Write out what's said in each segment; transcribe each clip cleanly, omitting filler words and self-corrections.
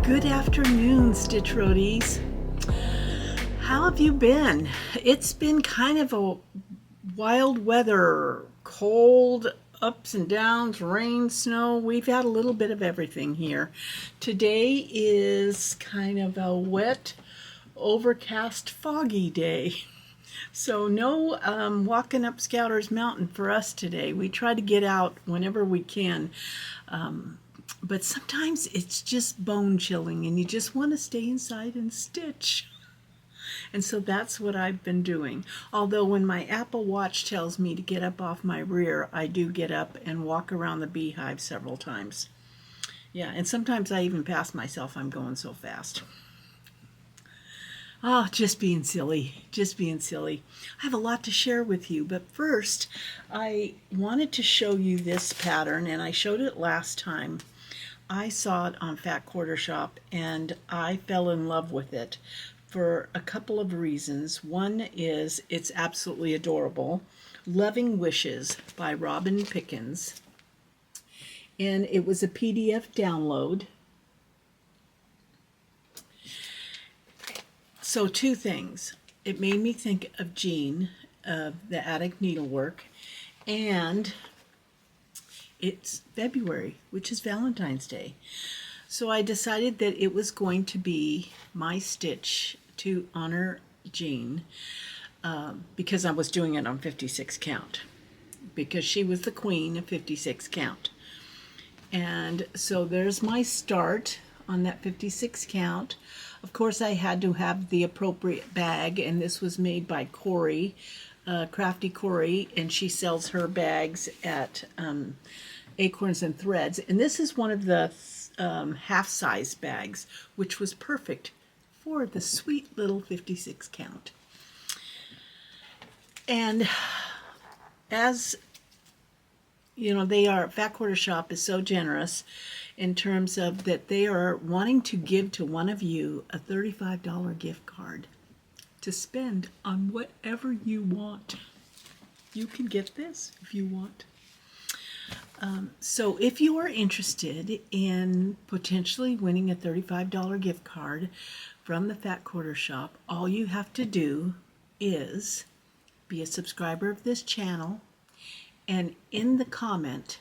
Good afternoon, Stitch Roadies. How have you been? It's been kind of a wild weather, cold, ups and downs, rain, snow. We've had a little bit of everything here. Today is kind of a wet, overcast, foggy day. So no walking up Scouter's Mountain for us today. We try to get out whenever we can. But sometimes it's just bone chilling and you just want to stay inside and stitch. And so that's what I've been doing. Although when my Apple Watch tells me to get up off my rear, I do get up and walk around the beehive several times. Yeah, and sometimes I even pass myself. I'm going so fast. Oh, just being silly, just being silly. I have a lot to share with you, but first I wanted to show you this pattern, and I showed it last time. I saw it on Fat Quarter Shop and I fell in love with it for a couple of reasons. One is it's absolutely adorable. Loving Wishes by Robin Pickens. And it was a PDF download. So two things. It made me think of Jean, of the Attic Needlework, and it's February, which is Valentine's Day. So I decided that it was going to be my stitch to honor Jean because I was doing it on 56 count because she was the queen of 56 count. And so there's my start on that 56 count. Of course, I had to have the appropriate bag, and this was made by Corey, Crafty Corey, and she sells her bags at Acorns and Threads. And this is one of the half-size bags, which was perfect for the sweet little 56 count. And as you know, Fat Quarter Shop is so generous in terms of that they are wanting to give to one of you a $35 gift card to spend on whatever you want. You can get this if you want. So if you are interested in potentially winning a $35 gift card from the Fat Quarter Shop, all you have to do is be a subscriber of this channel, and in the comment,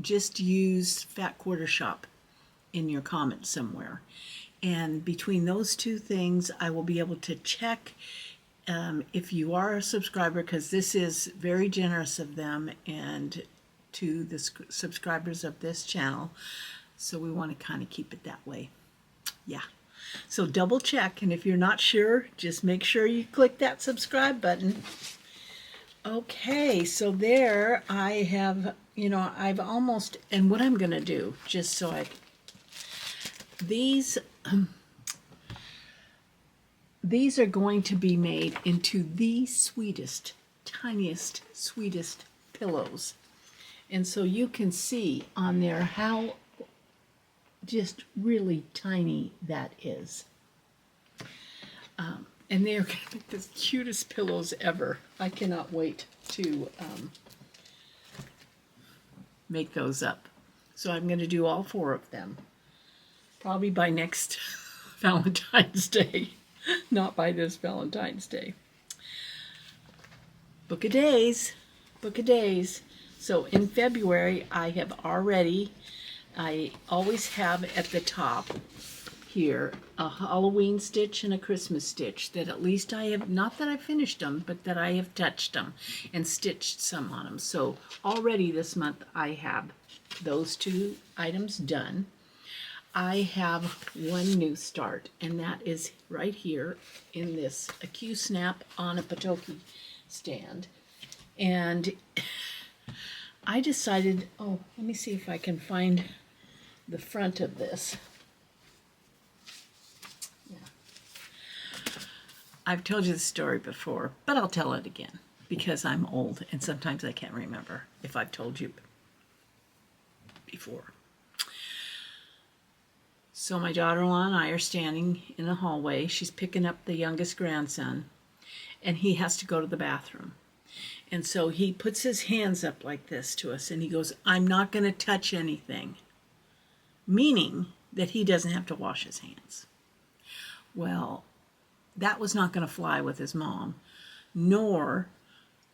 just use Fat Quarter Shop in your comment somewhere. And between those two things, I will be able to check if you are a subscriber, because this is very generous of them and to the subscribers of this channel. So we want to kind of keep it that way. Yeah. So double check, and if you're not sure, just make sure you click that subscribe button. Okay, so there I have, I've almost, and what I'm going to do, just so these are going to be made into the sweetest, tiniest, sweetest pillows. And so you can see on there how just really tiny that is. And they are going to be the cutest pillows ever. I cannot wait to make those up. So I'm going to do all 4 of them. Probably by next Valentine's Day. Not by this Valentine's Day. Book of days. Book of days. So in February, I always have at the top here a Halloween stitch and a Christmas stitch that at least I have, not that I finished them, but that I have touched them and stitched some on them. So already this month I have those 2 items done. I have one new start, and that is right here in this a Q-snap on a Patoki stand. And I decided, let me see if I can find the front of this. Yeah. I've told you the story before, but I'll tell it again because I'm old and sometimes I can't remember if I've told you before. So my daughter-in-law and I are standing in the hallway. She's picking up the youngest grandson, and he has to go to the bathroom. And so he puts his hands up like this to us, and he goes, "I'm not going to touch anything." Meaning that he doesn't have to wash his hands. Well, that was not going to fly with his mom, nor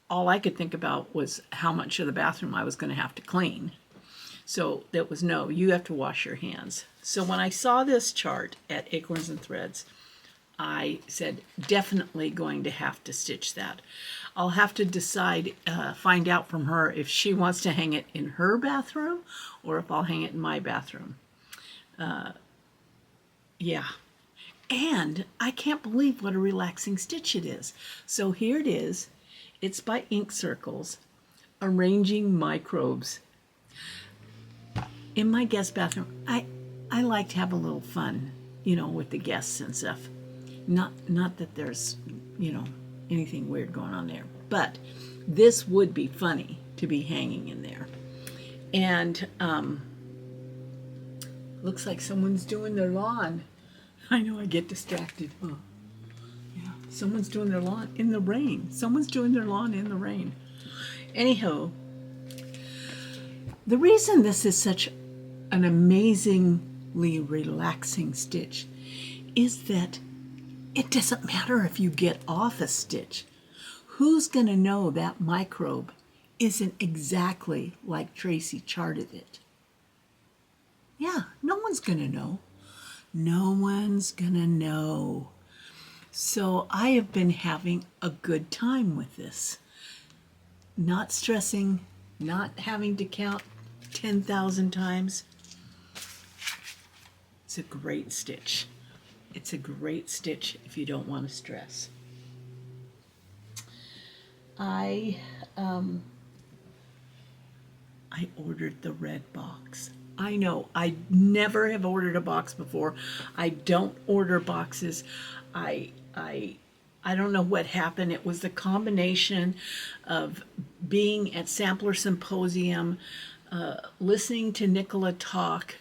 all I could think about was how much of the bathroom I was going to have to clean. So that was no, you have to wash your hands. So when I saw this chart at Acorns and Threads, I said, definitely going to have to stitch that. I'll have to decide, find out from her if she wants to hang it in her bathroom or if I'll hang it in my bathroom. Yeah. And I can't believe what a relaxing stitch it is. So here it is. It's by Ink Circles, Arranging Microbes. In my guest bathroom, I like to have a little fun, you know, with the guests and stuff. Not that there's, you know, anything weird going on there, but this would be funny to be hanging in there. And looks like someone's doing their lawn. I know I get distracted. Huh? Yeah, someone's doing their lawn in the rain. Someone's doing their lawn in the rain. Anyhow, the reason this is such an amazingly relaxing stitch is that it doesn't matter if you get off a stitch. Who's going to know that microbe isn't exactly like Tracy charted it? Yeah, no one's going to know. No one's going to know. So I have been having a good time with this. Not stressing, not having to count 10,000 times. It's a great stitch. It's a great stitch if you don't want to stress. I ordered the red box. I know, I never have ordered a box before. I don't order boxes. I don't know what happened. It was the combination of being at Sampler Symposium, listening to Nicola talk,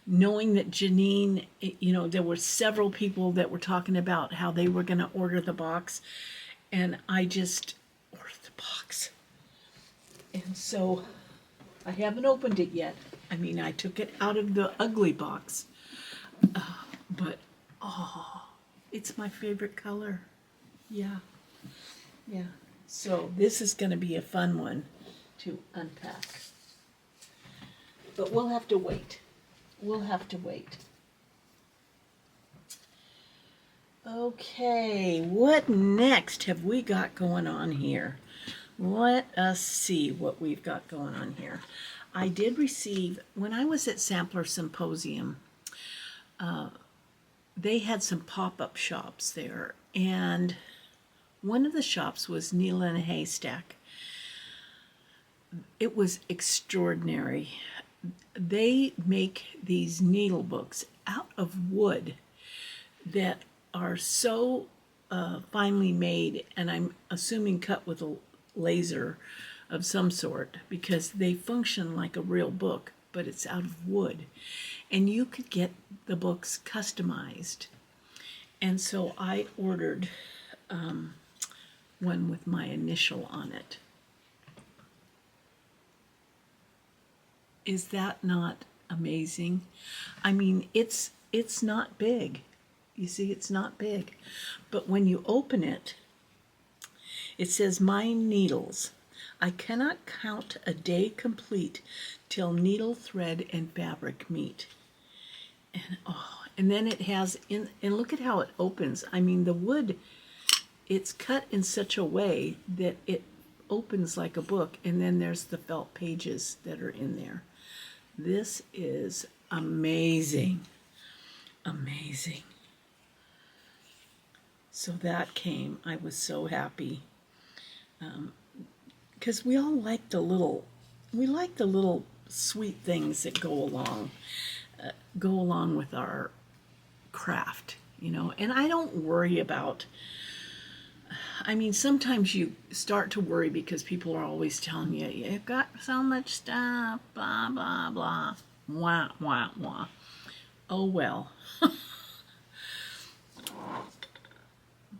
knowing that Janine, you know, there were several people that were talking about how they were going to order the box, and I just ordered the box. And so I haven't opened it yet. I mean, I took it out of the ugly box, but oh, it's my favorite color. Yeah. So this is going to be a fun one to unpack. But we'll have to wait. Okay, what next have we got going on here? Let us see what we've got going on here. I did receive, when I was at Sampler Symposium, they had some pop-up shops there, and one of the shops was Needle in a Haystack. It was extraordinary. They make these needle books out of wood that are so finely made, and I'm assuming cut with a laser of some sort, because they function like a real book, but it's out of wood. And you could get the books customized. And so I ordered one with my initial on it. Is that not amazing? I mean, it's not big. You see, it's not big. But when you open it, it says, "My needles. I cannot count a day complete till needle, thread, and fabric meet." And then it has, and look at how it opens. I mean, the wood, it's cut in such a way that it opens like a book, and then there's the felt pages that are in there. This is amazing. Amazing. So that came. I was so happy. Because we all like the little sweet things that go along with our craft, you know. And I don't worry about, I mean, sometimes you start to worry because people are always telling you, you've got so much stuff, blah, blah, blah, wah, wah, wah. Oh, well.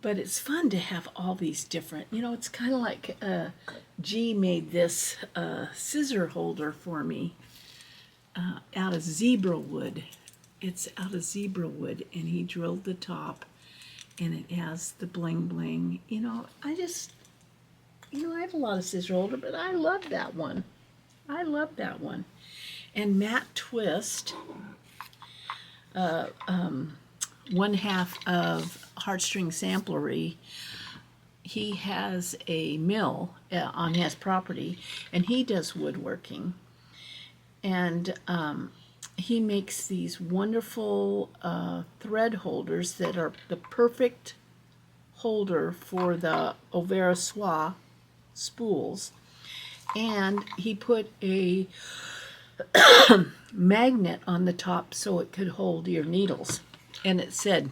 But it's fun to have all these different, you know, it's kind of like G made this scissor holder for me out of zebra wood. it's out of zebra wood, and he drilled the top, and it has the bling bling. I have a lot of scissor holder, but I love that one. I love that one. And Matt Twist, one half of Heartstring Samplery, he has a mill on his property, and he does woodworking. And he makes these wonderful thread holders that are the perfect holder for the Overa Soie spools. And he put a magnet on the top so it could hold your needles. And it said,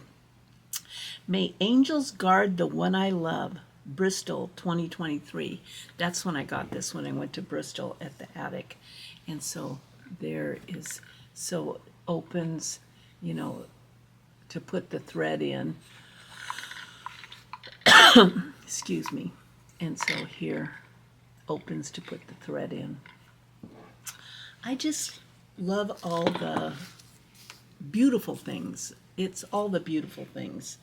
"May angels guard the one I love, Bristol 2023. That's when I got this, when I went to Bristol at the attic. And so there is, so it opens, to put the thread in. Excuse me. And so here opens to put the thread in. I just love all the beautiful things. It's all the beautiful things.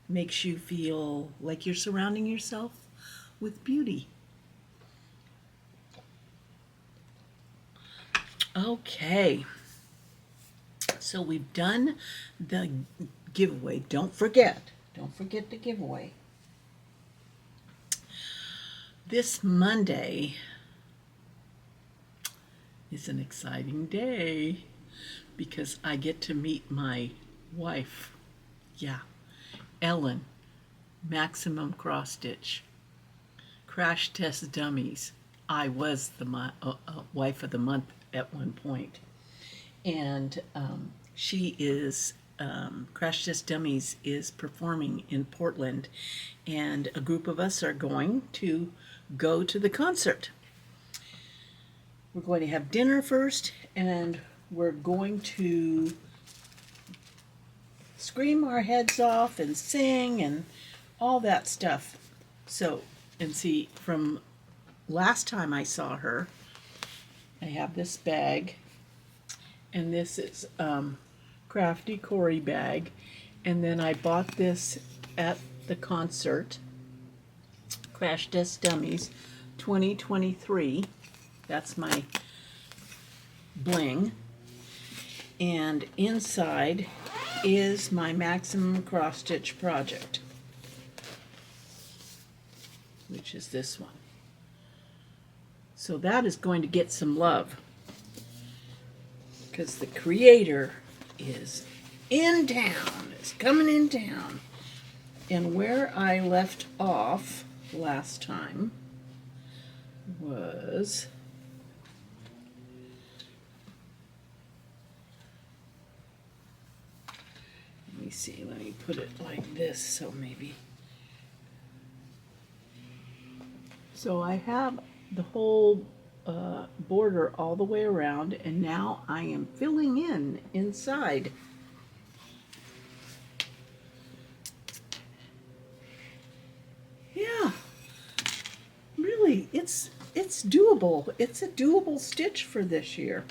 Makes you feel like you're surrounding yourself with beauty. Okay, so we've done the giveaway. Don't forget the giveaway. This Monday is an exciting day because I get to meet my wife. Yeah, Ellen, Maximum Cross Stitch, Crash Test Dummies. I was the wife of the month at one point. And she is, Crash Test Dummies is performing in Portland, and a group of us are going to go to the concert. We're going to have dinner first, and we're going to scream our heads off and sing and all that stuff. So, and see, from last time I saw her, I have this bag, and this is Crafty Cory bag, and then I bought this at the concert, Crash Test Dummies 2023. That's my bling. And inside is my Maximum Cross Stitch project, which is this one. So that is going to get some love because the creator is in town, is coming in town. And where I left off last time was let me see, let me put it like this, so maybe. So I have the whole border all the way around, and now I am filling in inside. Yeah, really, it's doable. It's a doable stitch for this year.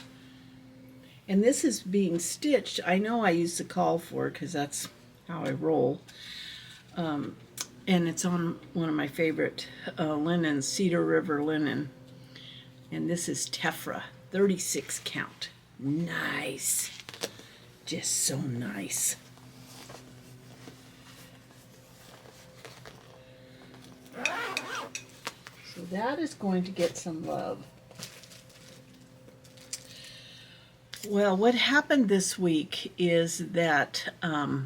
And this is being stitched. I know I use the call for it because that's how I roll. And it's on one of my favorite linens, Cedar River linen. And this is Tephra, 36 count. Nice. Just so nice. So that is going to get some love. Well, what happened this week is that I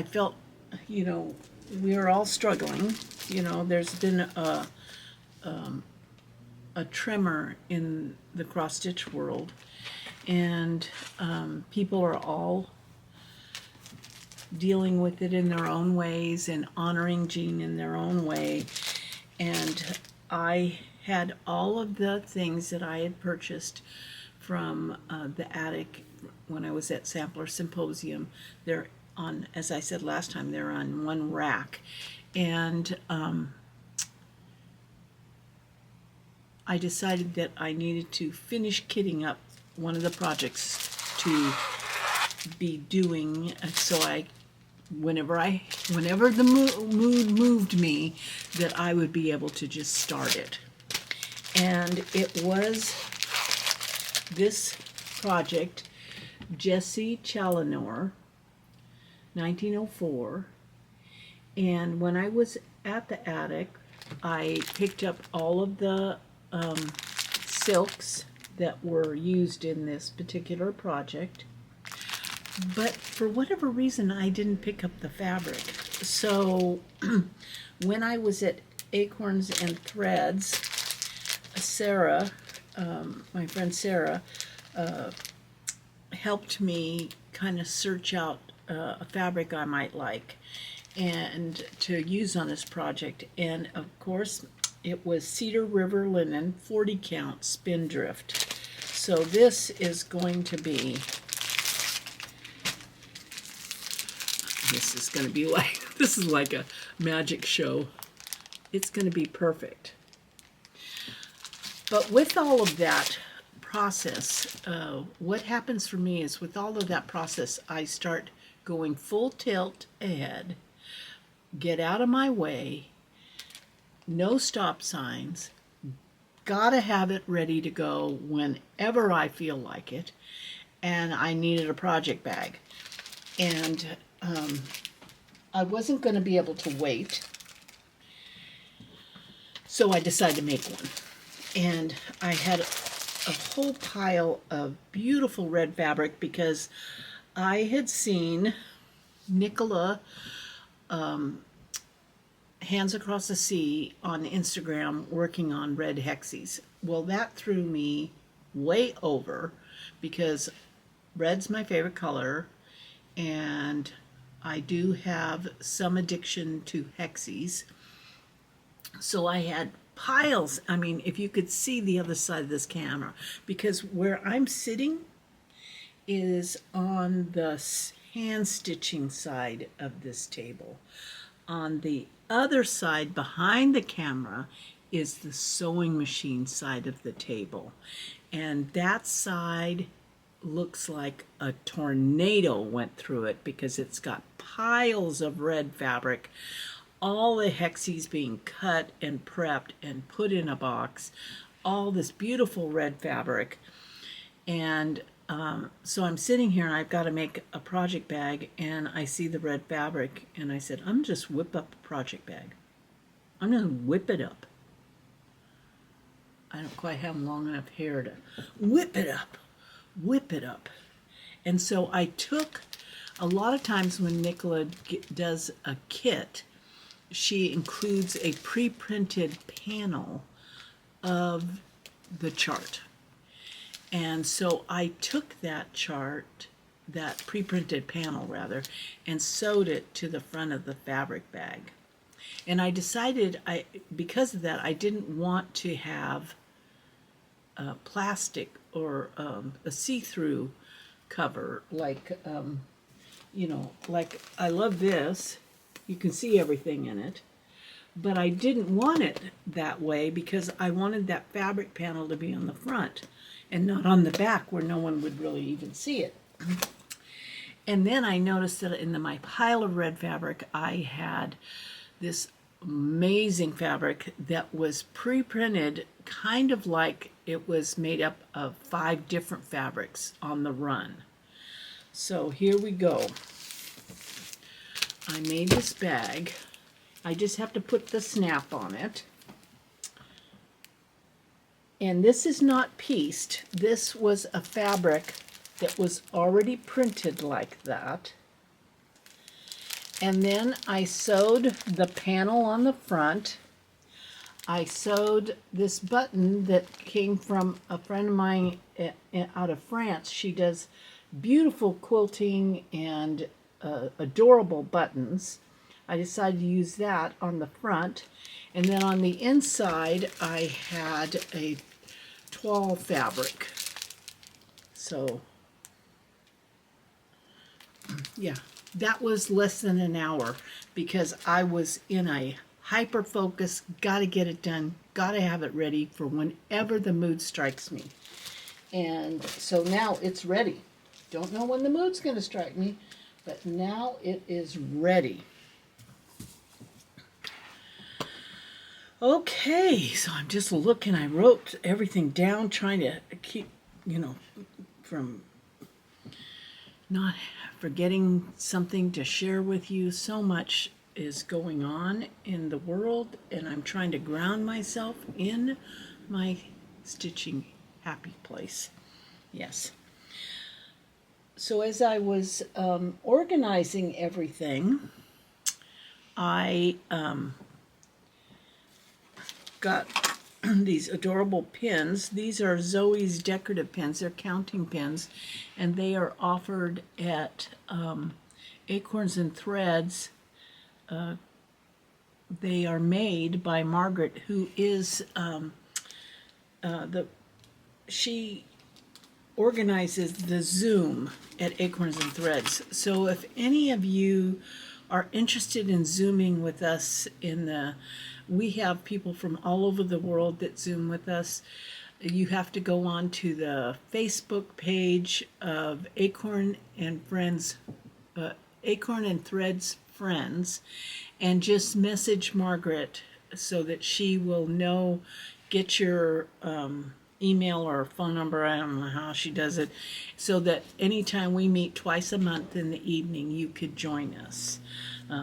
felt, we are all struggling. There's been a tremor in the cross-stitch world, and people are all dealing with it in their own ways and honoring Jean in their own way. And I had all of the things that I had purchased from the attic when I was at Sampler Symposium. They're on, as I said last time, they're on one rack. And I decided that I needed to finish kitting up one of the projects to be doing, so whenever the mood moved me, that I would be able to just start it. And it was this project, Jesse Challenor, 1904. And when I was at the attic, I picked up all of the silks that were used in this particular project. But for whatever reason, I didn't pick up the fabric. So when I was at Acorns and Threads, Sarah, my friend Sarah, helped me kind of search out a fabric I might like and to use on this project. And of course, it was Cedar River linen 40 count spindrift. So this is going to be, this is like a magic show. It's going to be perfect. But with all of that process, what happens for me is with all of that process, I start going full tilt ahead, get out of my way, no stop signs, gotta have it ready to go whenever I feel like it, and I needed a project bag. And I wasn't going to be able to wait, so I decided to make one. And I had a whole pile of beautiful red fabric because I had seen Nicola Hands Across the Sea on Instagram working on red hexies. Well, that threw me way over because red's my favorite color, and I do have some addiction to hexies. So I had piles. I mean, if you could see the other side of this camera, because where I'm sitting is on the hand stitching side of this table. On the other side behind the camera is the sewing machine side of the table. And that side looks like a tornado went through it because it's got piles of red fabric, all the hexies being cut and prepped and put in a box, all this beautiful red fabric. And so I'm sitting here and I've got to make a project bag, and I see the red fabric and I said, I'm just whip up a project bag. I'm going to whip it up. I don't quite have long enough hair to whip it up. Whip it up. And so I took, a lot of times when Nicola does a kit, she includes a pre-printed panel of the chart. And so I took that chart, that pre-printed panel rather, and sewed it to the front of the fabric bag. And I decided, because of that, I didn't want to have plastic or a see-through cover like, like I love this. You can see everything in it. But I didn't want it that way because I wanted that fabric panel to be on the front and not on the back where no one would really even see it. And then I noticed that in my pile of red fabric, I had this amazing fabric that was pre-printed, kind of like it was made up of 5 different fabrics on the run. So here we go. I made this bag. I just have to put the snap on it. And this is not pieced. This was a fabric that was already printed like that. And then I sewed the panel on the front. I sewed this button that came from a friend of mine out of France. She does beautiful quilting and adorable buttons. I decided to use that on the front. And then on the inside, I had a toile fabric. So, yeah, that was less than an hour because I was in a hyper focus, got to get it done, got to have it ready for whenever the mood strikes me. And so now it's ready. Don't know when the mood's going to strike me, but now it is ready. Okay, so I'm just looking. I wrote everything down, trying to keep, from not forgetting something to share with you. So much is going on in the world, and I'm trying to ground myself in my stitching happy place. Yes. So as I was organizing everything, I got these adorable pins. These are Zoe's decorative pins. They're counting pins, and they are offered at Acorns and Threads. They are made by Margaret, who is she organizes the Zoom at Acorns and Threads. So if any of you are interested in Zooming with us we have people from all over the world that Zoom with us. You have to go on to the Facebook page of Acorn and Threads Friends, and just message Margaret so that she will know, get your email or phone number, I don't know how she does it, so that anytime we meet twice a month in the evening, you could join us,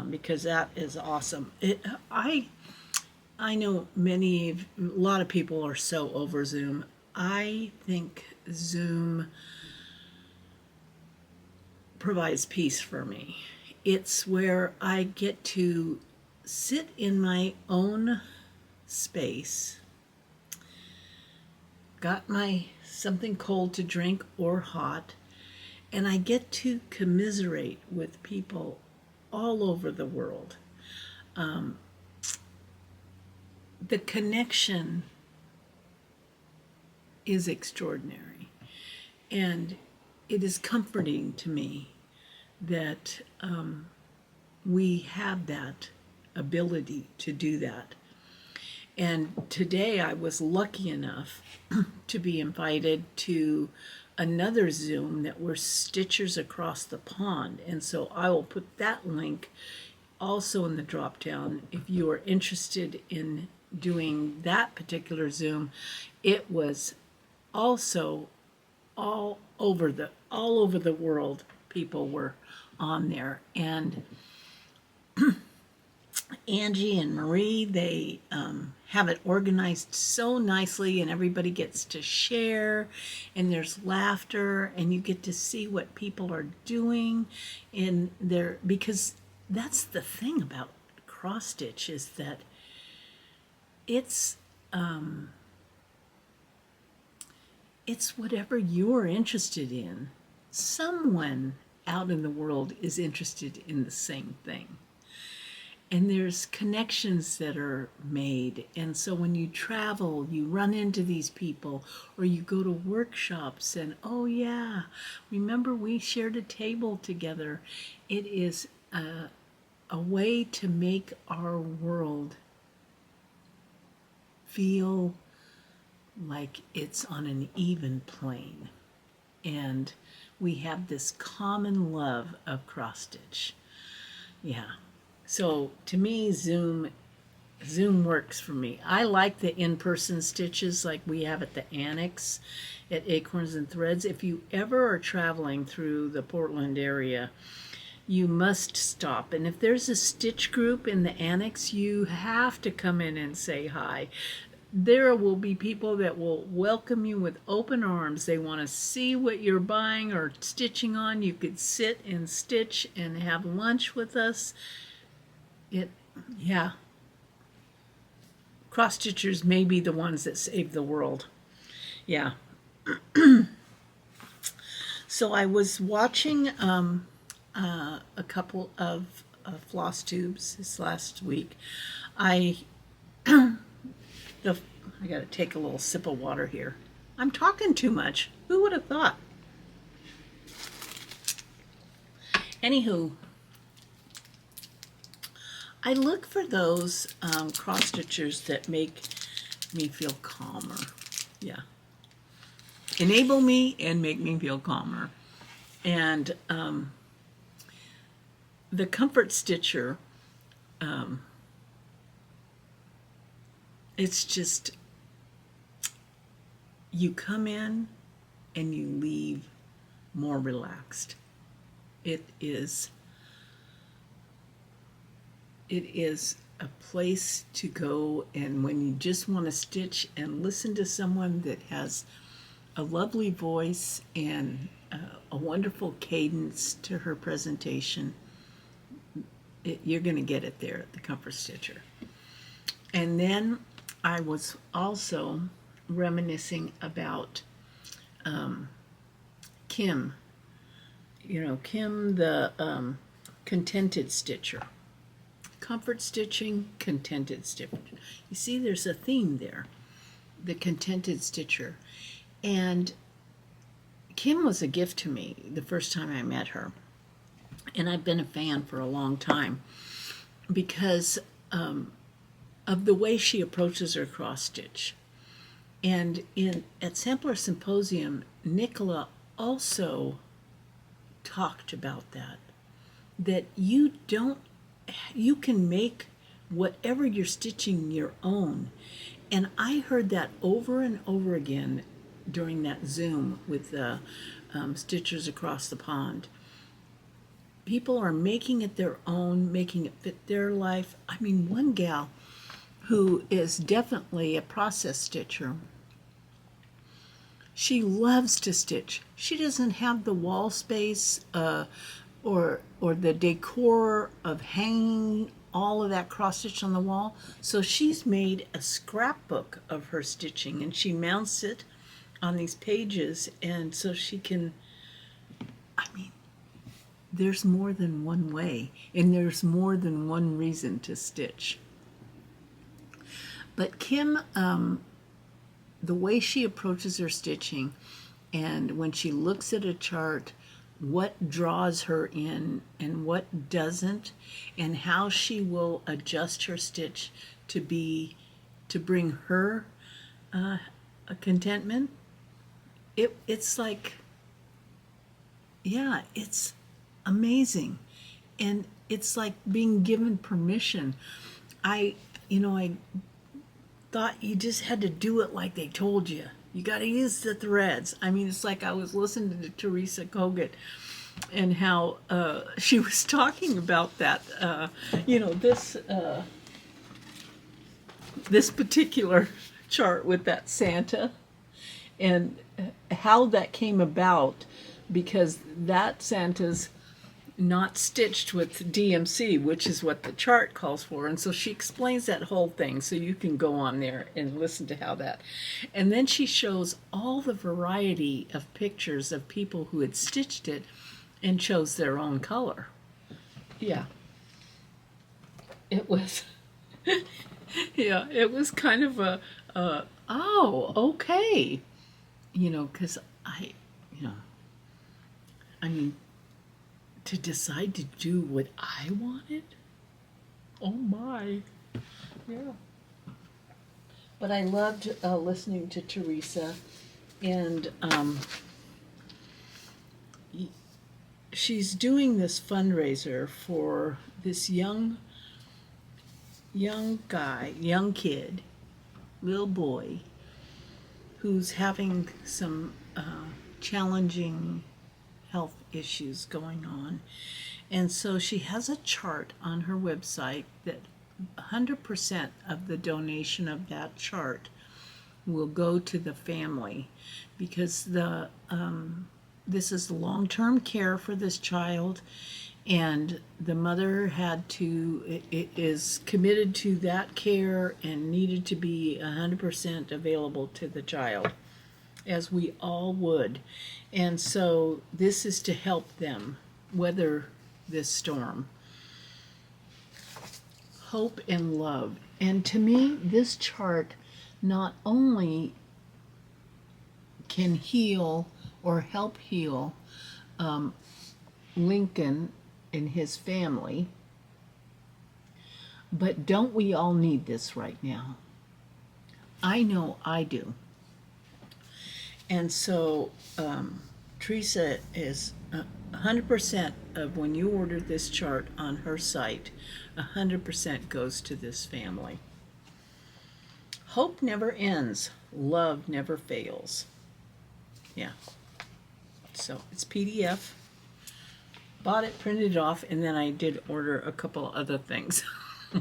because that is awesome. I know a lot of people are so over Zoom. I think Zoom provides peace for me. It's where I get to sit in my own space, got my something cold to drink or hot, and I get to commiserate with people all over the world. The connection is extraordinary, and it is comforting to me that we have that ability to do that. And today I was lucky enough to be invited to another Zoom that were Stitchers Across the Pond. And so I will put that link also in the drop down if you are interested in doing that particular Zoom. It was also all over the world. People were on there, and Angie and Marie, they have it organized so nicely, and everybody gets to share, and there's laughter, and you get to see what people are doing in there, because that's the thing about cross stitch, is that it's whatever you're interested in. Someone out in the world is interested in the same thing. And there's connections that are made. And so when you travel, you run into these people, or you go to workshops and, oh yeah, remember we shared a table together. It is a way to make our world feel like it's on an even plane. And we have this common love of cross stitch. Yeah. So to me, Zoom works for me. I like the in-person stitches like we have at the Annex at Acorns and Threads. If you ever are traveling through the Portland area, you must stop. And if there's a stitch group in the Annex, you have to come in and say hi. There will be people that will welcome you with open arms. They want to see what you're buying or stitching on. You could sit and stitch and have lunch with us. Yeah. Cross stitchers may be the ones that save the world. Yeah. So I was watching a couple of floss tubes this last week. I gotta take a little sip of water here. I'm talking too much. Who would have thought? Anywho, I look for those cross stitchers that make me feel calmer. Yeah. Enable me and make me feel calmer. And the comfort stitcher, it's just, you come in and you leave more relaxed. It is a place to go, and when you just want to stitch and listen to someone that has a lovely voice and a wonderful cadence to her presentation, you're going to get it there at the Comfort Stitcher. And then I was also reminiscing about Kim. Kim, the contented stitcher. Comfort stitching, contented stitcher. You see, there's a theme there. The contented stitcher. And Kim was a gift to me the first time I met her. And I've been a fan for a long time because of the way she approaches her cross stitch. And at Sampler Symposium, Nicola also talked about that you can make whatever you're stitching your own. And I heard that over and over again during that Zoom with the Stitchers Across the Pond. People are making it their own, making it fit their life. I mean, one gal who is definitely a process stitcher, she loves to stitch. She doesn't have the wall space or the decor of hanging all of that cross stitch on the wall. So she's made a scrapbook of her stitching, and she mounts it on these pages, and so she can, I mean, there's more than one way, and there's more than one reason to stitch. But Kim, the way she approaches her stitching, and when she looks at a chart, what draws her in and what doesn't, and how she will adjust her stitch to bring her a contentment. It's like, yeah, it's amazing, and it's like being given permission. I thought you just had to do it like they told you. You got to use the threads. I mean, it's like I was listening to Teresa Kogut and how she was talking about that. This particular chart with that Santa, and how that came about, because that Santa's not stitched with DMC, which is what the chart calls for. And so she explains that whole thing, so you can go on there and listen to how that. And then she shows all the variety of pictures of people who had stitched it and chose their own color. Yeah. It was, yeah, it was kind of oh, okay. Because I mean, to decide to do what I wanted? Oh my. Yeah. But I loved listening to Teresa, and she's doing this fundraiser for this young kid, little boy, who's having some challenging health issues going on. And so she has a chart on her website that 100% of the donation of that chart will go to the family, because this is long-term care for this child, and the mother is committed to that care and needed to be 100% available to the child, as we all would. And so this is to help them weather this storm. Hope and love. And to me, this chart not only can heal or help heal Lincoln and his family, But don't we all need this right now? I know I do. And so Teresa is 100% of when you order this chart on her site, 100% goes to this family. Hope never ends. Love never fails. Yeah. So it's PDF. Bought it, printed it off, and then I did order a couple other things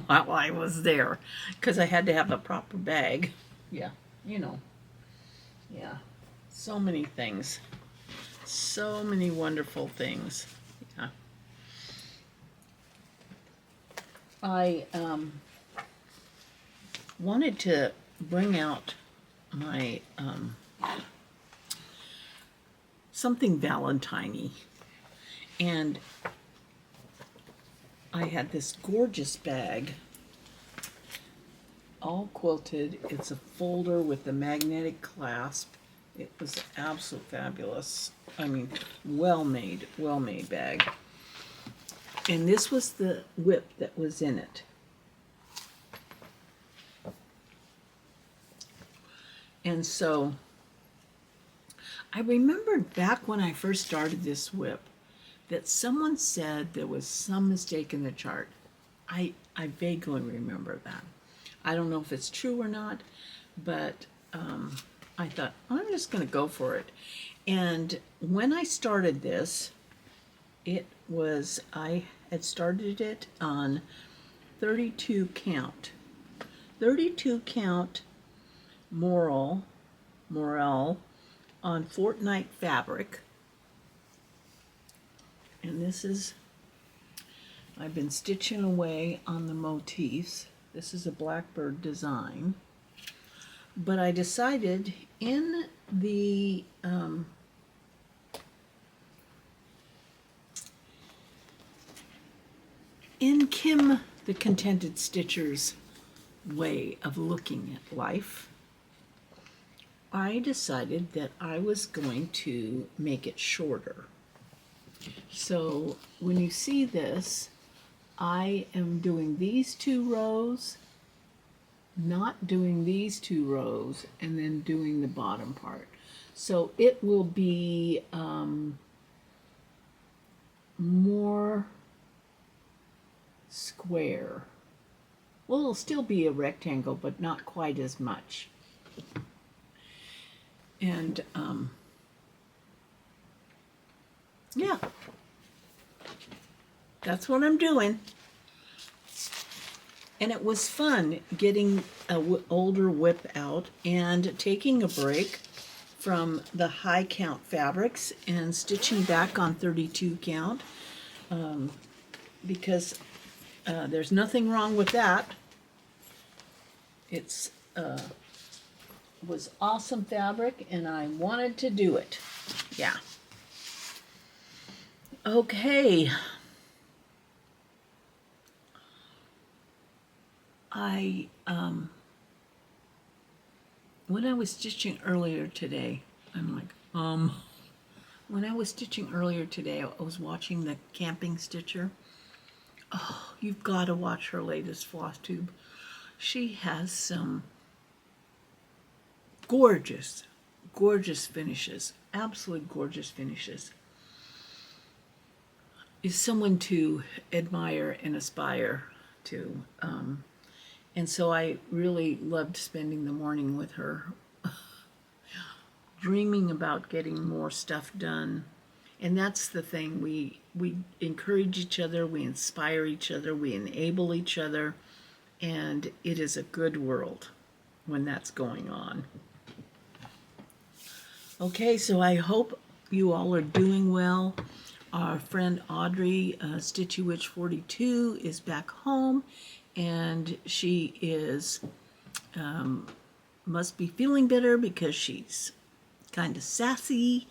while I was there because I had to have a proper bag. Yeah, you know. Yeah. So many things. So many wonderful things. Yeah. I wanted to bring out my something Valentine-y. And I had this gorgeous bag, all quilted. It's a folder with a magnetic clasp. It was absolutely fabulous. I mean, well made bag. And this was the whip that was in it. And so I remembered back when I first started this whip that someone said there was some mistake in the chart. I vaguely remember that. I don't know if it's true or not, but I thought, I'm just going to go for it. And when I started this, I had started it on 32 count. 32 count Morel on Fortnite fabric. And this is, I've been stitching away on the motifs. This is a blackbird design. But I decided in the in Kim the Contented Stitcher's way of looking at life, I decided that I was going to make it shorter. So when you see this, I am doing these 2 rows, not doing these 2 rows, and then doing the bottom part. So it will be more square. Well, it'll still be a rectangle, but not quite as much. And yeah, that's what I'm doing. And it was fun getting an older whip out and taking a break from the high count fabrics and stitching back on 32 count because there's nothing wrong with that. It's was awesome fabric and I wanted to do it. Yeah. Okay. When I was stitching earlier today, when I was stitching earlier today, I was watching the Camping Stitcher. Oh, you've got to watch her latest floss tube. She has some gorgeous finishes, absolutely gorgeous finishes. Is someone to admire and aspire to. And so I really loved spending the morning with her, dreaming about getting more stuff done. And that's the thing, we encourage each other, we inspire each other, we enable each other, and it is a good world when that's going on. Okay, so I hope you all are doing well. Our friend Audrey, Stitchy Witch 42, is back home, and she is must be feeling better because she's kind of sassy,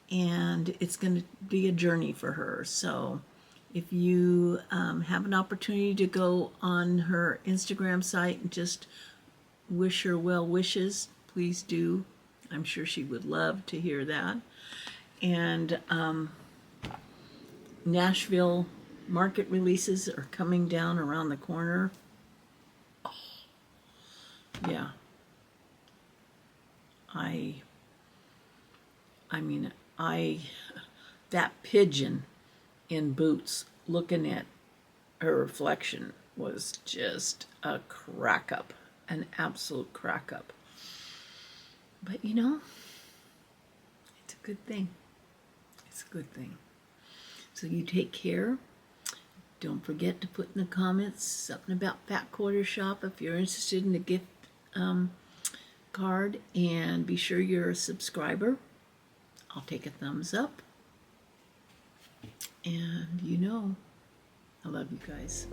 and it's going to be a journey for her. So if you have an opportunity to go on her Instagram site and just wish her well wishes, please do. I'm sure she would love to hear that. And Nashville market releases are coming down around the corner. Yeah. I mean, that pigeon in Boots looking at her reflection was just a crack up, an absolute crack up. But you know, it's a good thing. It's a good thing. So you take care. Don't forget to put in the comments something about Fat Quarter Shop if you're interested in the gift card, and be sure you're a subscriber. I'll take a thumbs up. And you know, I love you guys.